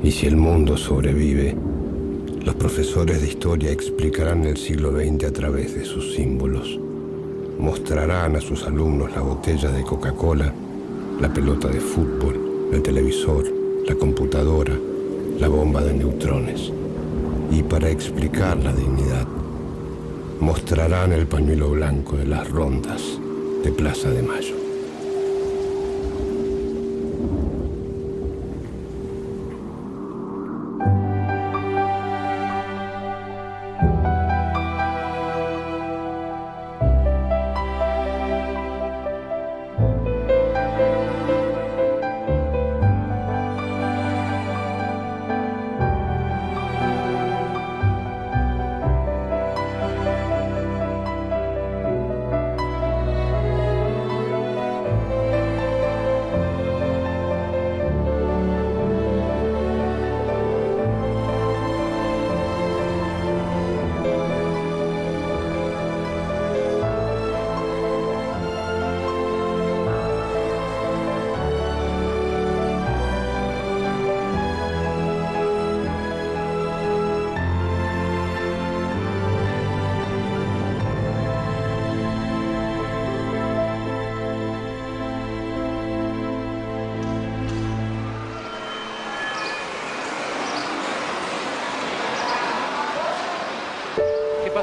Y si el mundo sobrevive, los profesores de historia explicarán el siglo XX a través de sus símbolos. Mostrarán a sus alumnos la botella de Coca-Cola, la pelota de fútbol, el televisor, la computadora, la bomba de neutrones. Y para explicar la dignidad, mostrarán el pañuelo blanco de las rondas de Plaza de Mayo.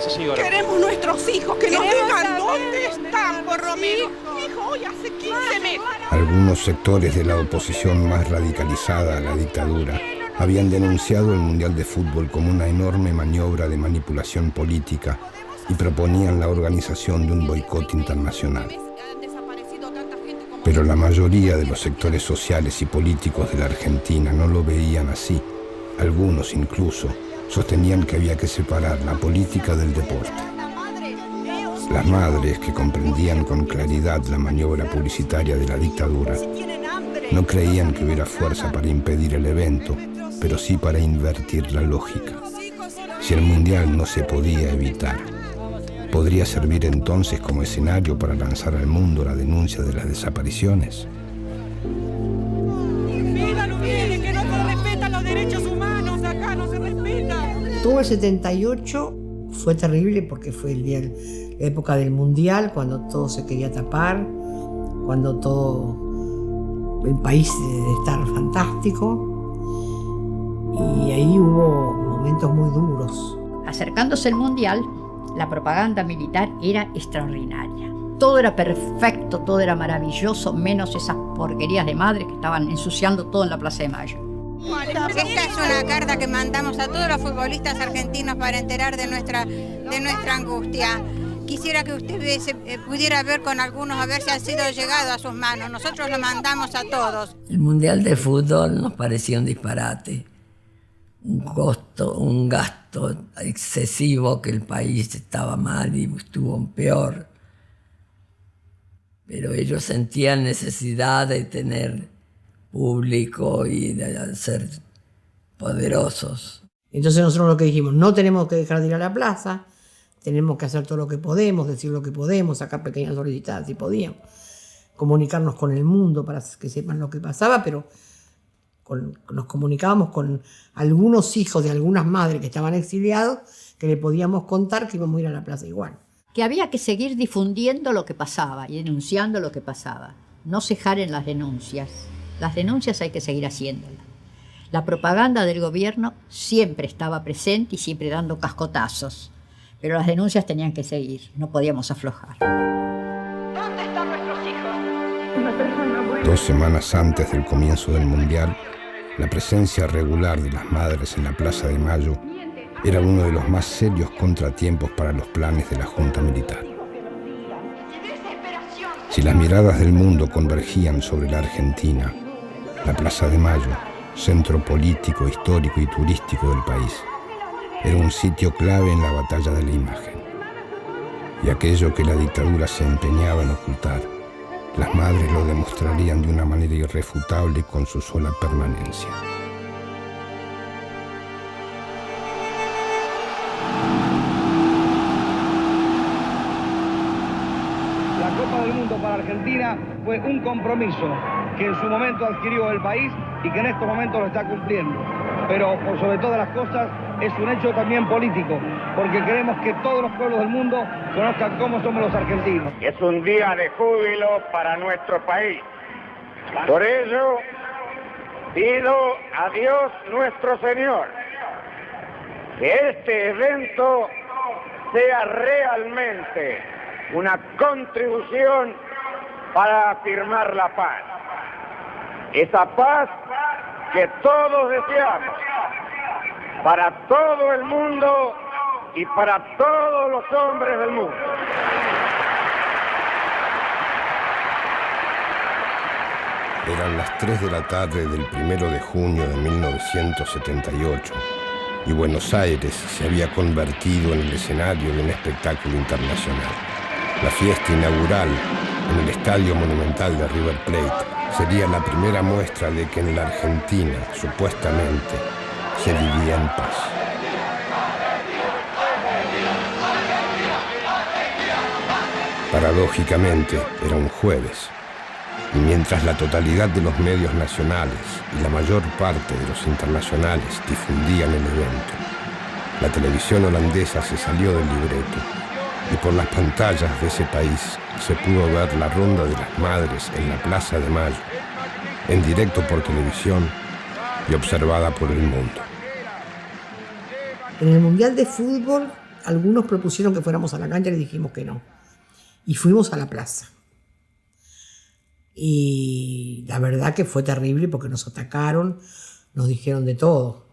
Señora. Queremos nuestros hijos, que nos digan dónde están, por Romero. Hijo, hoy hace 15 meses. Algunos sectores de la oposición más radicalizada a la dictadura habían denunciado el Mundial de Fútbol como una enorme maniobra de manipulación política y proponían la organización de un boicot internacional. Pero la mayoría de los sectores sociales y políticos de la Argentina no lo veían así. Algunos incluso sostenían que había que separar la política del deporte. Las madres, que comprendían con claridad la maniobra publicitaria de la dictadura, no creían que hubiera fuerza para impedir el evento, pero sí para invertir la lógica. Si el mundial no se podía evitar, ¿podría servir entonces como escenario para lanzar al mundo la denuncia de las desapariciones? Todo el 78 fue terrible porque fue la época del Mundial, cuando todo se quería tapar, cuando todo el país debe estar fantástico. Y ahí hubo momentos muy duros. Acercándose el Mundial, la propaganda militar era extraordinaria. Todo era perfecto, todo era maravilloso, menos esas porquerías de madres que estaban ensuciando todo en la Plaza de Mayo. Esta es una carta que mandamos a todos los futbolistas argentinos para enterar de nuestra angustia. Quisiera que usted pudiera ver con algunos a ver si han sido llegados a sus manos. Nosotros lo mandamos a todos. El Mundial de Fútbol nos parecía un disparate, un gasto excesivo, que el país estaba mal y estuvo peor. Pero ellos sentían necesidad de tener público y de ser poderosos. Entonces nosotros lo que dijimos, no tenemos que dejar de ir a la plaza, tenemos que hacer todo lo que podemos, decir lo que podemos, sacar pequeñas solicitadas si podíamos, comunicarnos con el mundo para que sepan lo que pasaba, pero nos comunicábamos con algunos hijos de algunas madres que estaban exiliados, que le podíamos contar que íbamos a ir a la plaza igual. Que había que seguir difundiendo lo que pasaba y denunciando lo que pasaba, no cejar en las denuncias. Las denuncias hay que seguir haciéndolas. La propaganda del gobierno siempre estaba presente y siempre dando cascotazos. Pero las denuncias tenían que seguir, no podíamos aflojar. ¿Dónde están nuestros hijos? 2 semanas antes del comienzo del Mundial, la presencia regular de las madres en la Plaza de Mayo era uno de los más serios contratiempos para los planes de la Junta Militar. Si las miradas del mundo convergían sobre la Argentina, la Plaza de Mayo, centro político, histórico y turístico del país, era un sitio clave en la batalla de la imagen. Y aquello que la dictadura se empeñaba en ocultar, las madres lo demostrarían de una manera irrefutable con su sola permanencia. La Copa del Mundo para Argentina fue un compromiso que en su momento adquirió el país y que en estos momentos lo está cumpliendo. pero por sobre todas las cosas es un hecho también político, porque queremos que todos los pueblos del mundo conozcan cómo somos los argentinos. Es un día de júbilo para nuestro país. Por ello, pido a Dios nuestro Señor que este evento sea realmente una contribución para afirmar la paz. Esa paz que todos deseamos para todo el mundo y para todos los hombres del mundo. Eran las 3 de la tarde del 1 de junio de 1978 y Buenos Aires se había convertido en el escenario de un espectáculo internacional. La fiesta inaugural en el Estadio Monumental de River Plate sería la primera muestra de que en la Argentina, supuestamente, se vivía en paz. Paradójicamente, era un jueves, y mientras la totalidad de los medios nacionales y la mayor parte de los internacionales difundían el evento, la televisión holandesa se salió del libreto y por las pantallas de ese país se pudo ver la ronda de las madres en la Plaza de Mayo, en directo por televisión y observada por el mundo. En el Mundial de Fútbol, algunos propusieron que fuéramos a la cancha y le dijimos que no. Y fuimos a la plaza. Y la verdad que fue terrible porque nos atacaron, nos dijeron de todo.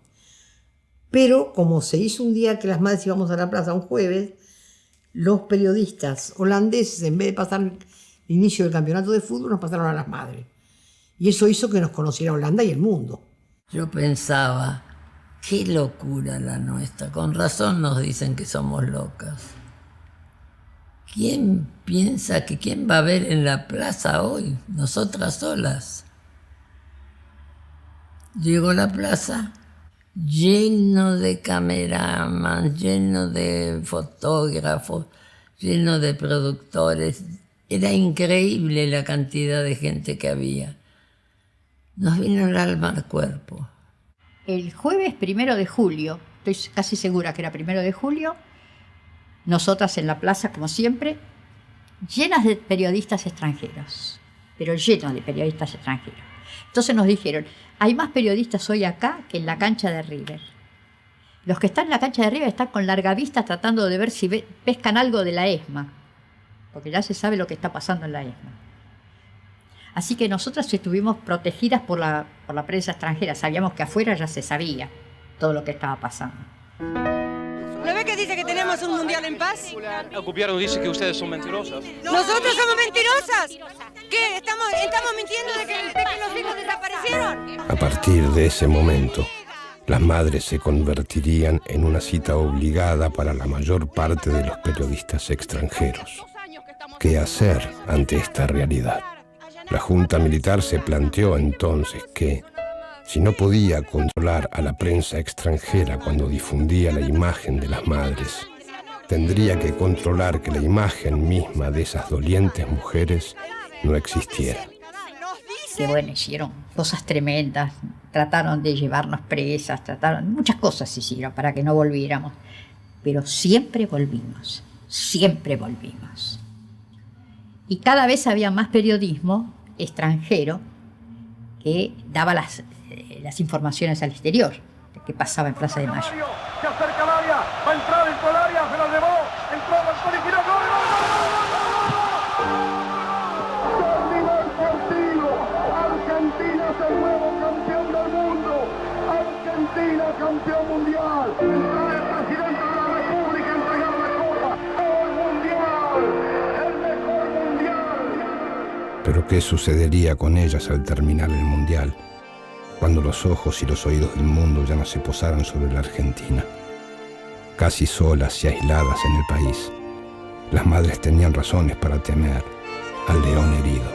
Pero como se hizo un día que las madres íbamos a la plaza un jueves, los periodistas holandeses, en vez de pasar el inicio del campeonato de fútbol, nos pasaron a las madres. Y eso hizo que nos conociera Holanda y el mundo. Yo pensaba, qué locura la nuestra. Con razón nos dicen que somos locas. ¿Quién piensa que quién va a ver en la plaza hoy? Nosotras solas. Llegó a la plaza lleno de cameraman, lleno de fotógrafos, lleno de productores. Era increíble la cantidad de gente que había. Nos vino el alma al cuerpo. El jueves 1 de julio, estoy casi segura que era 1 de julio, nosotras en la plaza, como siempre, llenas de periodistas extranjeros, pero llenos de periodistas extranjeros. Entonces nos dijeron, hay más periodistas hoy acá que en la cancha de River. Los que están en la cancha de River están con larga vista tratando de ver si pescan algo de la ESMA, porque ya se sabe lo que está pasando en la ESMA. Así que nosotras estuvimos protegidas por la prensa extranjera. Sabíamos que afuera ya se sabía todo lo que estaba pasando. ¿No ve que dice que tenemos un mundial en paz? El gobierno dice que ustedes son mentirosas. ¿Nosotros somos mentirosas? ¿Qué? ¿Estamos mintiendo de que los hijos desaparecieron? A partir de ese momento, las madres se convertirían en una cita obligada para la mayor parte de los periodistas extranjeros. ¿Qué hacer ante esta realidad? La Junta Militar se planteó entonces que, si no podía controlar a la prensa extranjera cuando difundía la imagen de las madres, tendría que controlar que la imagen misma de esas dolientes mujeres no existiera. Que bueno, hicieron cosas tremendas, trataron de llevarnos presas, muchas cosas hicieron para que no volviéramos, pero siempre volvimos. Y cada vez había más periodismo extranjero que daba las informaciones al exterior de qué pasaba en Plaza de Mayo. Se acerca al área, va a entrar dentro del área, se lo llevó, entró Bertoni, tiró, ¡gol! ¡Terminó el partido! Argentina es el nuevo campeón del mundo. Argentina campeón mundial. Entra el presidente de la República a entregar la copa. ¡El mundial! ¡El mejor mundial! Pero ¿qué sucedería con ellas al terminar el mundial? Cuando los ojos y los oídos del mundo ya no se posaran sobre la Argentina. Casi solas y aisladas en el país, las madres tenían razones para temer al león herido.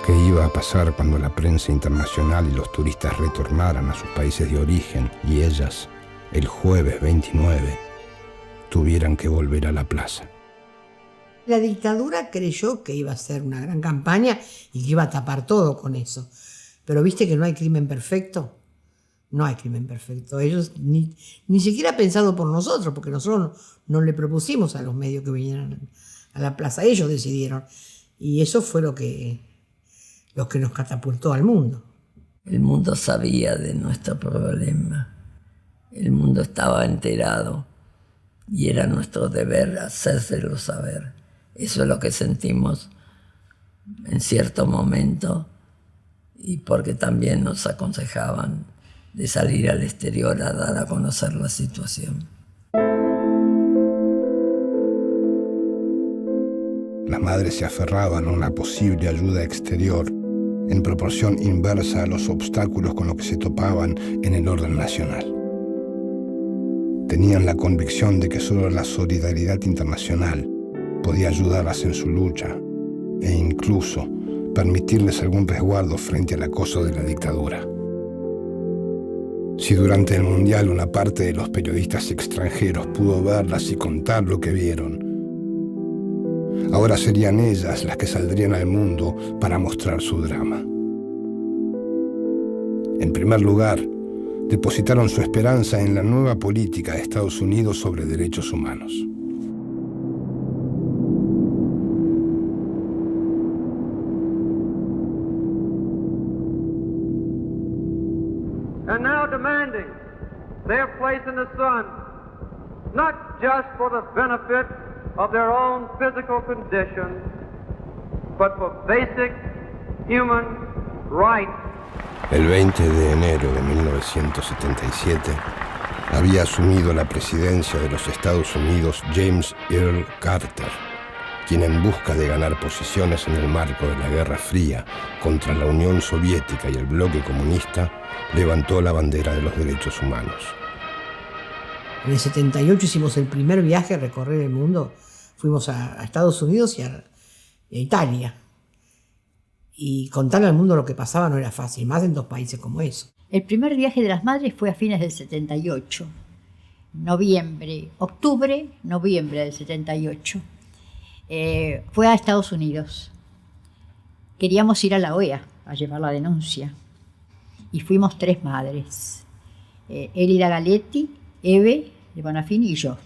¿Qué iba a pasar cuando la prensa internacional y los turistas retornaran a sus países de origen y ellas, el jueves 29, tuvieran que volver a la plaza? La dictadura creyó que iba a ser una gran campaña y que iba a tapar todo con eso. Pero viste que no hay crimen perfecto. No hay crimen perfecto. Ellos ni siquiera pensado por nosotros, porque nosotros no le propusimos a los medios que vinieran a la plaza. Ellos decidieron. Y eso fue lo que nos catapultó al mundo. El mundo sabía de nuestro problema. El mundo estaba enterado. Y era nuestro deber hacérselo saber. Eso es lo que sentimos en cierto momento. Y porque también nos aconsejaban de salir al exterior a dar a conocer la situación. Las madres se aferraban a una posible ayuda exterior en proporción inversa a los obstáculos con los que se topaban en el orden nacional. Tenían la convicción de que solo la solidaridad internacional podía ayudarlas en su lucha e incluso permitirles algún resguardo frente al acoso de la dictadura. Si durante el Mundial una parte de los periodistas extranjeros pudo verlas y contar lo que vieron, ahora serían ellas las que saldrían al mundo para mostrar su drama. En primer lugar, depositaron su esperanza en la nueva política de Estados Unidos sobre derechos humanos. And now demanding their place in the sun, not just for the benefit of their own physical condition, but for basic human rights. El 20 de enero de 1977 había asumido la presidencia de los Estados Unidos James Earl Carter, quien en busca de ganar posiciones en el marco de la Guerra Fría contra la Unión Soviética y el bloque comunista, levantó la bandera de los derechos humanos. En el 78 hicimos el primer viaje a recorrer el mundo. Fuimos a Estados Unidos y a Italia. Y contarle al mundo lo que pasaba no era fácil, más en dos países como eso. El primer viaje de las madres fue a fines del 78. Octubre, noviembre del 78. Fue a Estados Unidos. Queríamos ir a la OEA a llevar la denuncia. Y fuimos 3 madres. Elida Galetti, Eve de Bonafini y yo.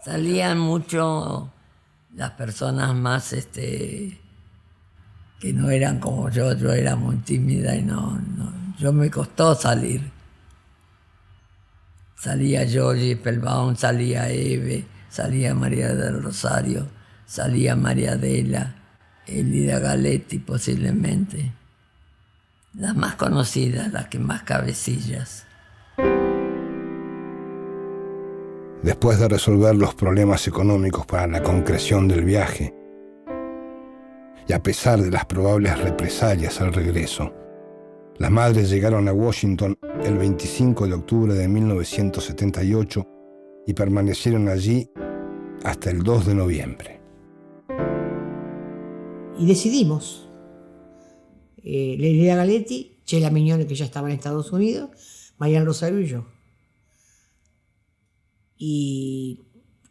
Salían mucho las personas más que no eran como yo era muy tímida y yo me costó salir. Salía Georgie Applebaum, salía Eve, salía María del Rosario, salía María Adela, Elida Galetti posiblemente. Las más conocidas, las que más cabecillas. Después de resolver los problemas económicos para la concreción del viaje, y a pesar de las probables represalias al regreso, las madres llegaron a Washington el 25 de octubre de 1978 y permanecieron allí hasta el 2 de noviembre. Y decidimos, Elida Galetti, Chela Mignone, que ya estaba en Estados Unidos, Marian Rosario y yo. Y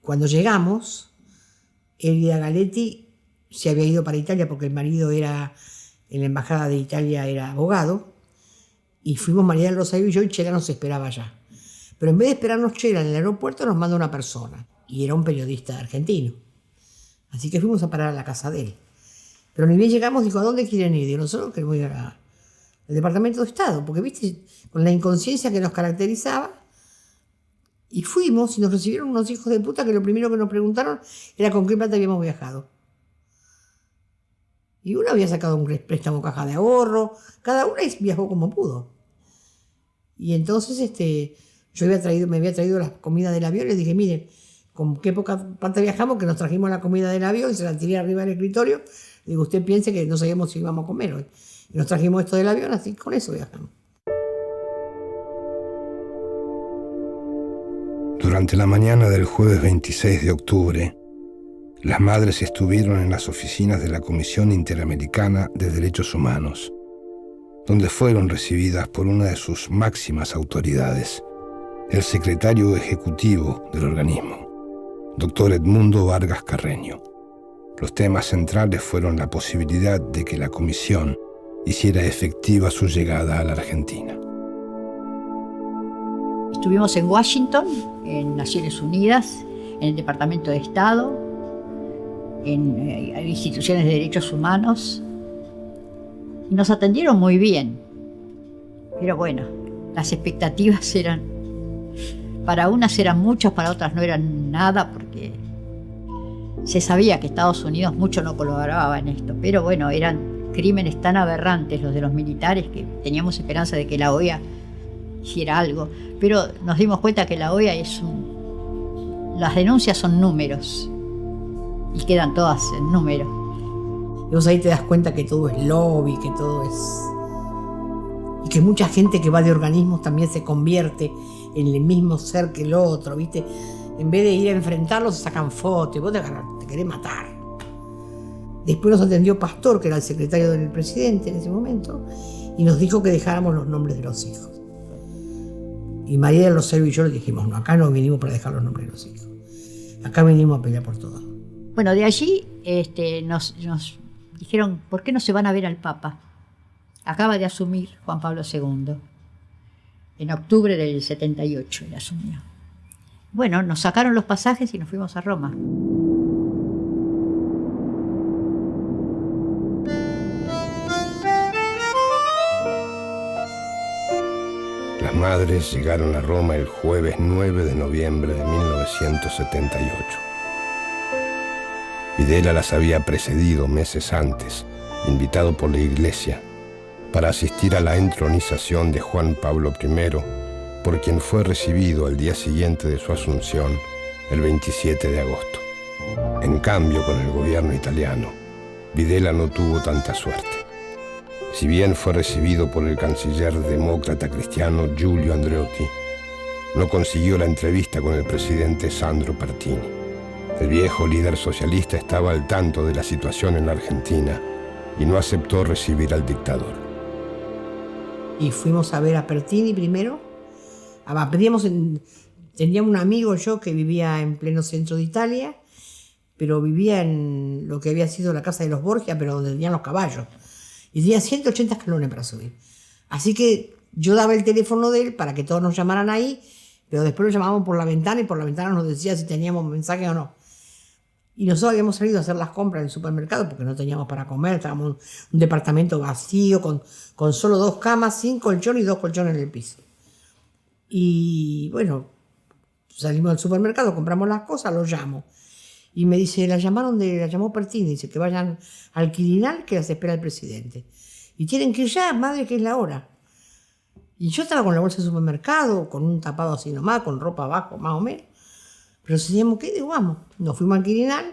cuando llegamos, Elida Galetti se había ido para Italia porque el marido era, en la embajada de Italia, era abogado, y fuimos María del Rosario y yo, y Chela nos esperaba allá. Pero en vez de esperarnos Chela en el aeropuerto, nos manda una persona, y era un periodista argentino. Así que fuimos a parar a la casa de él. Pero ni bien llegamos, dijo, ¿a dónde quieren ir? Y nosotros queremos ir al Departamento de Estado, porque, viste, con la inconsciencia que nos caracterizaba. Y fuimos y nos recibieron unos hijos de puta que lo primero que nos preguntaron era con qué plata habíamos viajado. Y uno había sacado un préstamo caja de ahorro, cada una viajó como pudo. Y entonces me había traído la comida del avión y les dije, miren, con qué poca plata viajamos que nos trajimos la comida del avión y se la tiré arriba del escritorio. Digo, usted piense que no sabíamos si íbamos a comer hoy. Y nos trajimos esto del avión, así con eso viajamos. Durante la mañana del jueves 26 de octubre, las madres estuvieron en las oficinas de la Comisión Interamericana de Derechos Humanos, donde fueron recibidas por una de sus máximas autoridades, el secretario ejecutivo del organismo, doctor Edmundo Vargas Carreño. Los temas centrales fueron la posibilidad de que la comisión hiciera efectiva su llegada a la Argentina. Estuvimos en Washington, en Naciones Unidas, en el Departamento de Estado, en instituciones de derechos humanos, y nos atendieron muy bien. Pero bueno, las expectativas eran, para unas eran muchas, para otras no eran nada, porque se sabía que Estados Unidos mucho no colaboraba en esto, pero bueno, eran crímenes tan aberrantes los de los militares que teníamos esperanza de que la OEA hiciera algo, pero nos dimos cuenta que la OEA las denuncias son números y quedan todas en números. Y vos ahí te das cuenta que todo es lobby, que todo es... y que mucha gente que va de organismos también se convierte en el mismo ser que el otro, ¿viste? En vez de ir a enfrentarlos, se sacan fotos y vos te querés matar. Después nos atendió Pastor, que era el secretario del presidente en ese momento, y nos dijo que dejáramos los nombres de los hijos. Y María del Rosario y yo le dijimos, no, acá no vinimos para dejar los nombres de los hijos. Acá venimos a pelear por todo. Bueno, de allí nos dijeron, ¿por qué no se van a ver al Papa? Acaba de asumir Juan Pablo II. En octubre del 78 él asumió. Bueno, nos sacaron los pasajes y nos fuimos a Roma. Las madres llegaron a Roma el jueves 9 de noviembre de 1978. Videla las había precedido meses antes, invitado por la Iglesia, para asistir a la entronización de Juan Pablo I, por quien fue recibido al día siguiente de su asunción, el 27 de agosto. En cambio, con el gobierno italiano, Videla no tuvo tanta suerte. Si bien fue recibido por el canciller demócrata cristiano Giulio Andreotti, no consiguió la entrevista con el presidente Sandro Pertini. El viejo líder socialista estaba al tanto de la situación en la Argentina y no aceptó recibir al dictador. Y fuimos a ver a Pertini primero. Tenía un amigo yo que vivía en pleno centro de Italia, pero vivía en lo que había sido la casa de los Borgia, pero donde tenían los caballos. Y tenía 180 escalones para subir. Así que yo daba el teléfono de él para que todos nos llamaran ahí, pero después lo llamábamos por la ventana y por la ventana nos decía si teníamos mensaje o no. Y nosotros habíamos salido a hacer las compras en el supermercado porque no teníamos para comer, estábamos en un departamento vacío con solo 2 camas, sin colchón y 2 colchones en el piso. Y bueno, salimos del supermercado, compramos las cosas, lo llamo. Y me dice, la llamó Pertini, dice que vayan al Quirinal que las espera el presidente. Y tienen que ir ya, madre, que es la hora. Y yo estaba con la bolsa de supermercado, con un tapado así nomás, con ropa abajo, más o menos. Pero decíamos, ¿qué? Digo, vamos. Nos fuimos al Quirinal.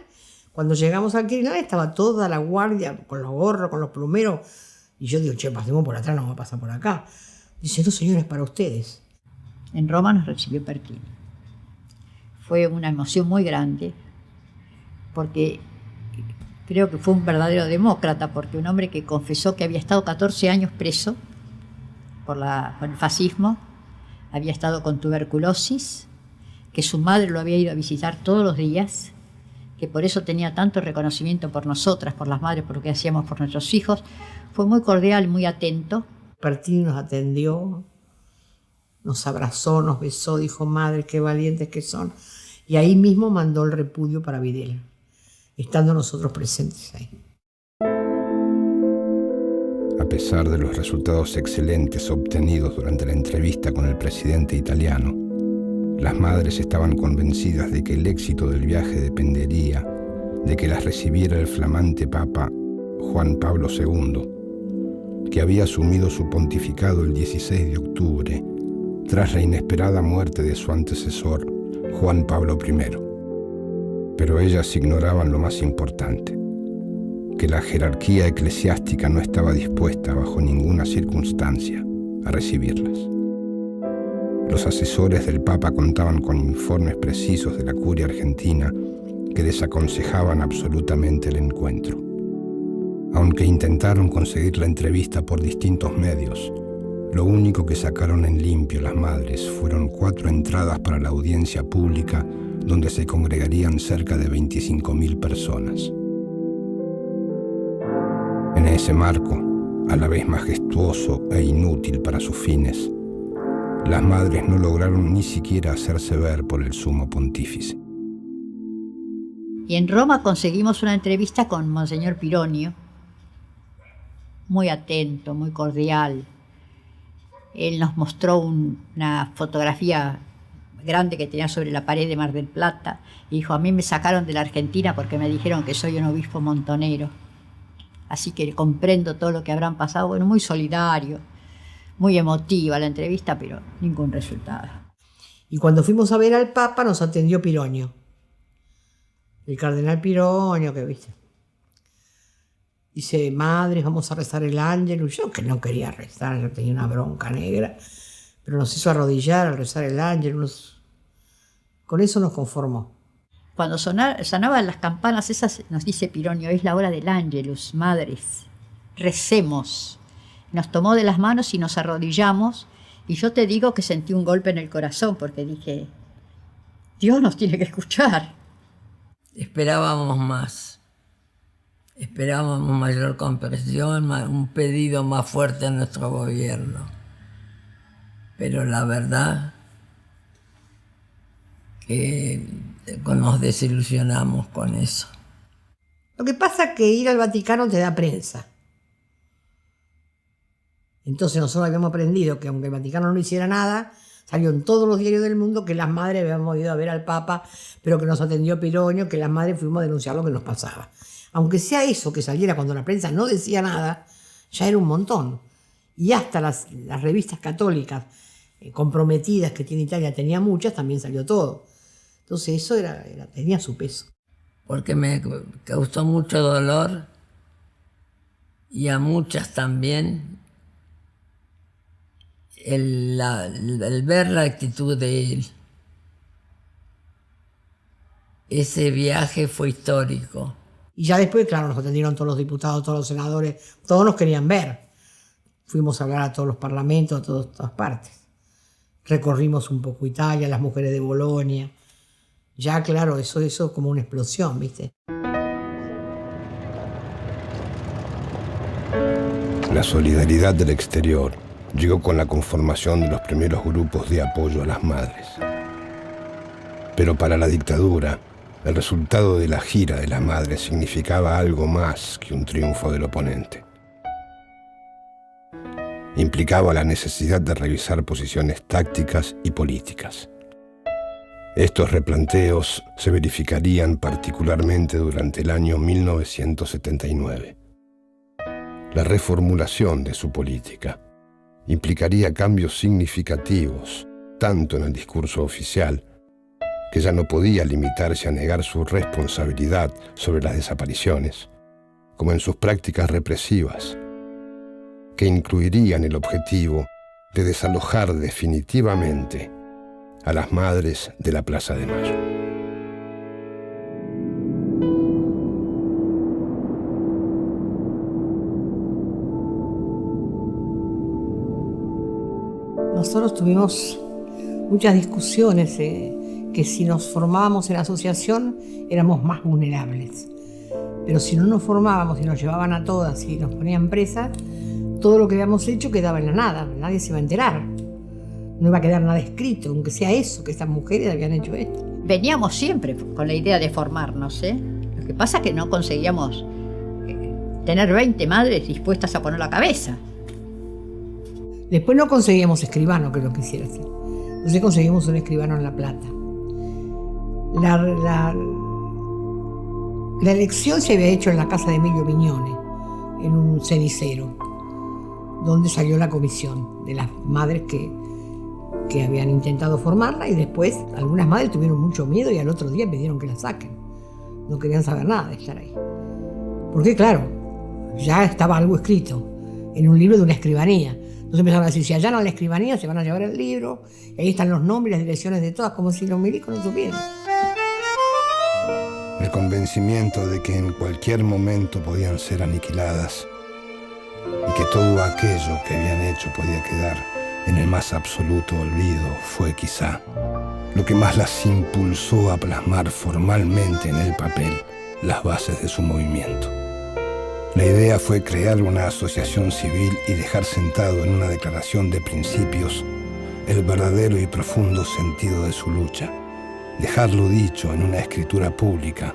Cuando llegamos al Quirinal estaba toda la guardia, con los gorros, con los plumeros. Y yo digo, che, pasemos por atrás, no vamos a pasar por acá. Dice, no, señores, para ustedes. En Roma nos recibió Pertini. Fue una emoción muy grande, porque creo que fue un verdadero demócrata, porque un hombre que confesó que había estado 14 años preso por el fascismo, había estado con tuberculosis, que su madre lo había ido a visitar todos los días, que por eso tenía tanto reconocimiento por nosotras, por las madres, por lo que hacíamos por nuestros hijos. Fue muy cordial, muy atento. Pertini nos atendió, nos abrazó, nos besó, dijo, madre, qué valientes que son. Y ahí mismo mandó el repudio para Videla, estando nosotros presentes ahí. A pesar de los resultados excelentes obtenidos durante la entrevista con el presidente italiano, las madres estaban convencidas de que el éxito del viaje dependería de que las recibiera el flamante Papa Juan Pablo II, que había asumido su pontificado el 16 de octubre, tras la inesperada muerte de su antecesor, Juan Pablo I. Pero ellas ignoraban lo más importante, que la jerarquía eclesiástica no estaba dispuesta bajo ninguna circunstancia a recibirlas. Los asesores del Papa contaban con informes precisos de la curia argentina que desaconsejaban absolutamente el encuentro. Aunque intentaron conseguir la entrevista por distintos medios, lo único que sacaron en limpio las madres fueron 4 entradas para la audiencia pública donde se congregarían cerca de 25.000 personas. En ese marco, a la vez majestuoso e inútil para sus fines, las madres no lograron ni siquiera hacerse ver por el sumo pontífice. Y en Roma conseguimos una entrevista con Monseñor Pironio, muy atento, muy cordial. Él nos mostró una fotografía grande que tenía sobre la pared de Mar del Plata y dijo: a mí me sacaron de la Argentina porque me dijeron que soy un obispo montonero. Así que comprendo todo lo que habrán pasado. Bueno, muy solidario, muy emotiva la entrevista, pero ningún resultado. Y cuando fuimos a ver al Papa nos atendió Pironio. El cardenal Pironio, que viste. Dice: madres, vamos a rezar el Ángelus. Yo que no quería rezar, yo tenía una bronca negra, pero nos hizo arrodillar al rezar el Ángelus. Con eso nos conformó. Cuando sonaban las campanas esas, nos dice Pironio: es la hora del Ángelus, madres, recemos. Nos tomó de las manos y nos arrodillamos, y yo te digo que sentí un golpe en el corazón, porque dije: Dios nos tiene que escuchar. Esperábamos más. Esperábamos mayor comprensión, un pedido más fuerte a nuestro gobierno. Pero la verdad que nos desilusionamos con eso. Lo que pasa es que ir al Vaticano te da prensa. Entonces nosotros habíamos aprendido que aunque el Vaticano no hiciera nada, salió en todos los diarios del mundo que las madres habíamos ido a ver al Papa, pero que nos atendió Pironio, que las madres fuimos a denunciar lo que nos pasaba. Aunque sea eso que saliera cuando la prensa no decía nada, ya era un montón. Y hasta las revistas católicas comprometidas que tiene Italia, tenía muchas, también salió todo. Entonces eso tenía su peso. Porque me causó mucho dolor, y a muchas también, el ver la actitud de él. Ese viaje fue histórico. Y ya después, claro, nos atendieron todos los diputados, todos los senadores, todos nos querían ver. Fuimos a hablar a todos los parlamentos, a todas partes. Recorrimos un poco Italia, las mujeres de Bolonia. Ya, claro, eso es como una explosión, ¿viste? La solidaridad del exterior llegó con la conformación de los primeros grupos de apoyo a las madres. Pero para la dictadura, el resultado de la gira de las madres significaba algo más que un triunfo del oponente. Implicaba la necesidad de revisar posiciones tácticas y políticas. Estos replanteos se verificarían particularmente durante el año 1979. La reformulación de su política implicaría cambios significativos, tanto en el discurso oficial, que ya no podía limitarse a negar su responsabilidad sobre las desapariciones, como en sus prácticas represivas, que incluirían el objetivo de desalojar definitivamente a las madres de la Plaza de Mayo. Nosotros tuvimos muchas discusiones, que si nos formábamos en asociación éramos más vulnerables. Pero si no nos formábamos y nos llevaban a todas y nos ponían presas, todo lo que habíamos hecho quedaba en la nada, nadie se iba a enterar. No iba a quedar nada escrito, aunque sea eso, que estas mujeres habían hecho esto. Veníamos siempre con la idea de formarnos, ¿eh? Lo que pasa es que no conseguíamos tener 20 madres dispuestas a poner la cabeza. Después no conseguíamos escribano, que es lo que quisiera hacer. Entonces conseguimos un escribano en La Plata. La elección se había hecho en la casa de Emilio Viñone, en un cenicero, donde salió la comisión de las madres que habían intentado formarla, y después algunas madres tuvieron mucho miedo y al otro día pidieron que la saquen. No querían saber nada de estar ahí. Porque claro, ya estaba algo escrito en un libro de una escribanía. Entonces empezaron a decir: si allanan la escribanía se van a llevar el libro, y ahí están los nombres y las direcciones de todas, como si los milicos no supieran. El convencimiento de que en cualquier momento podían ser aniquiladas y que todo aquello que habían hecho podía quedar en el más absoluto olvido fue quizá lo que más las impulsó a plasmar formalmente en el papel las bases de su movimiento. La idea fue crear una asociación civil y dejar sentado en una declaración de principios el verdadero y profundo sentido de su lucha, dejarlo dicho en una escritura pública,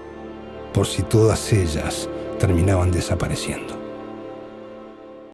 por si todas ellas terminaban desapareciendo.